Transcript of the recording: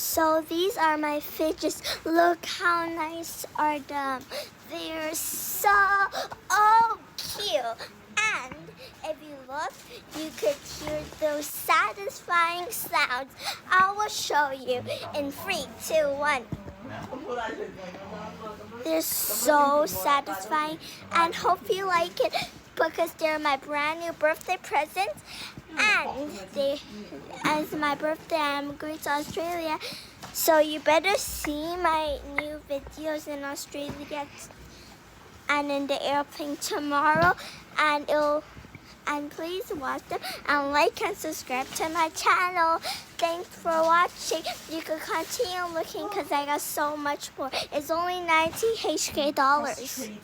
So these are my fidgets. Look how nice are them. They're so cute. And if you look, you could hear those satisfying sounds. I will show you in 3, 2, 1. They're so satisfying, and hope you like it because they're my brand new birthday presents. And as my birthday, I'm going to Australia, so you better see my new videos in Australia and in the airplane tomorrow, and please watch them and like and subscribe to my channel. Thanks for watching. You can continue looking because I got so much more. It's only $90 HK.